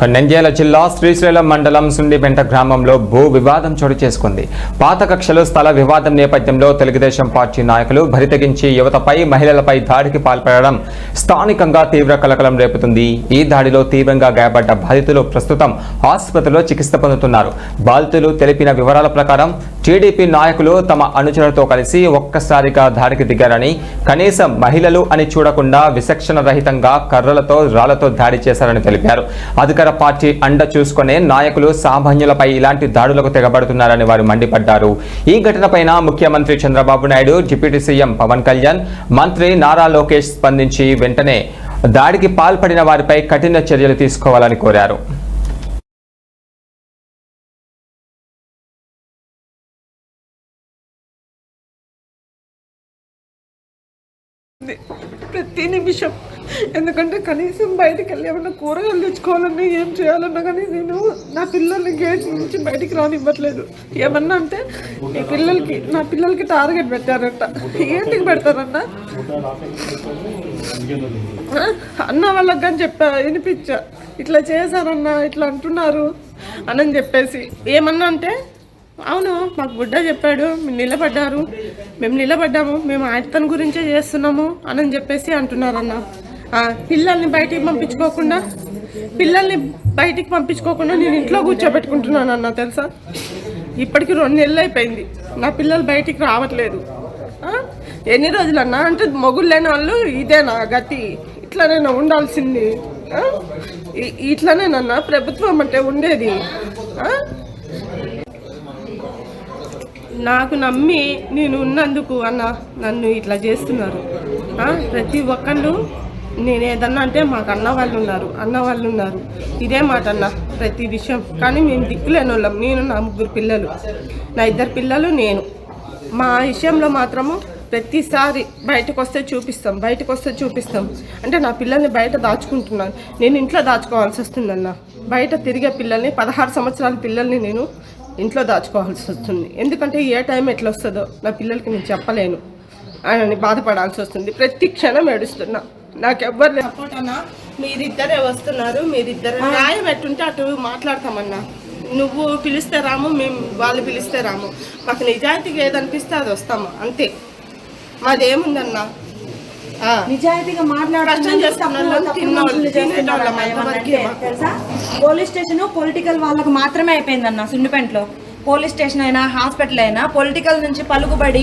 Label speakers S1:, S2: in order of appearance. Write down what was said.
S1: నంద్యాల జిల్లా శ్రీశైలం మండలం సుండిపెంట గ్రామంలో భూ వివాదం చోటు చేసుకుంది. పాత కక్షలు స్థల వివాదం నేపథ్యంలో తెలుగుదేశం పార్టీ నాయకులు బరితెగించి యువతపై మహిళలపై దాడికి పాల్పడడం స్థానికంగా తీవ్ర కలకలం రేపుతుంది. ఈ దాడిలో తీవ్రంగా గాయపడ్డ బాధితులు ప్రస్తుతం ఆసుపత్రిలో చికిత్స పొందుతున్నారు. బాధితులు తెలిపిన వివరాల ప్రకారం టీడీపీ నాయకులు తమ అనుచరులతో కలిసి ఒక్కసారిగా దాడికి దిగారని, కనీసం మహిళలు అని చూడకుండా విచక్షణ రహితంగా కర్రలతో రాళ్లతో దాడి చేశారని తెలిపారు. అధికార పార్టీ అండ చూసుకునే నాయకులు సామాన్యులపై ఇలాంటి దాడులకు తెగబడుతున్నారని వారు మండిపడ్డారు. ఈ ఘటనపైన ముఖ్యమంత్రి చంద్రబాబు నాయుడు, డిప్యూటీ సీఎం పవన్ కళ్యాణ్, మంత్రి నారా లోకేష్ స్పందించి వెంటనే దాడికి పాల్పడిన వారిపై కఠిన చర్యలు తీసుకోవాలని కోరారు.
S2: ప్రతి నిమిషం, ఎందుకంటే కనీసం బయటికి వెళ్ళి ఏమన్నా కూరగాయలు తెచ్చుకోవాలన్నా ఏం చేయాలన్నా కానీ నేను నా పిల్లల్ని గేట్ నుంచి బయటికి రానివ్వట్లేదు. ఏమన్నా అంటే నా పిల్లలకి టార్గెట్ పెట్టారంట. ఏంటికి పెడతారన్న అన్న వాళ్ళకి కానీ చెప్పా, వినిపించా, ఇట్లా చేశారన్న, ఇట్లా అంటున్నారు అని చెప్పేసి. ఏమన్నా అంటే అవును మాకు బుడ్డ చెప్పాడు, మేము నిలబడ్డాము, మేము ఆయతన్ గురించే చేస్తున్నాము అని చెప్పేసి అంటున్నారన్న. పిల్లల్ని బయటికి పంపించుకోకుండా నేను ఇంట్లో కూర్చోబెట్టుకుంటున్నానన్న. తెలుసా, ఇప్పటికి 2 నెలలు అయిపోయింది, నా పిల్లలు బయటికి రావట్లేదు. ఎన్ని రోజులన్నా అంటే మొగుళ్ళు లేని వాళ్ళు ఇదేనా గతి? ఇట్లానేనా ఉండాల్సింది? ఇట్లానేనన్నా ప్రభుత్వం అంటే ఉండేది? నాకు నమ్మి నేను ఉన్నందుకు అన్న నన్ను ఇట్లా చేస్తున్నారు. ప్రతి ఒక్కళ్ళు నేను ఏదన్నా అంటే మాకు అన్న వాళ్ళు ఉన్నారు ఇదే మాట అన్న ప్రతి విషయం. కానీ మేము దిక్కులేని వాళ్ళం. నేను, నా 3 పిల్లలు, నా 2 పిల్లలు, నేను. మా విషయంలో మాత్రము ప్రతిసారి బయటకు వస్తే చూపిస్తాం అంటే నా పిల్లల్ని బయట దాచుకుంటున్నాను. నేను ఇంట్లో దాచుకోవాల్సి వస్తుందన్న. బయట తిరిగే పిల్లల్ని, 16 సంవత్సరాల పిల్లల్ని నేను ఇంట్లో దాచుకోవాల్సి వస్తుంది. ఎందుకంటే ఏ టైం ఎట్లా వస్తుందో నా పిల్లలకి నేను చెప్పలేను అని బాధపడాల్సి వస్తుంది. ప్రతి క్షణం ఏడుస్తున్నా. నాకెవ్వరు సపోర్ట్ అన్నా. మీరిద్దరే వస్తున్నారు, మీరిద్దరు న్యాయం ఎట్టుంటే అటు మాట్లాడతామన్నా. నువ్వు పిలిస్తే రాము, వాళ్ళు పిలిస్తే రాము. మాకు నిజాయితీగా ఏదనిపిస్తే అది వస్తాము, అంతే. మాదేముందన్నా,
S3: నిజాయితీగా తెలుసా? పోలీస్ స్టేషన్ పొలిటికల్ వాళ్ళకు మాత్రమే అయిపోయిందన్న. సుండిపెంటలో పోలీస్ స్టేషన్ అయినా, హాస్పిటల్ అయినా పొలిటికల్ నుంచి పలుకుబడి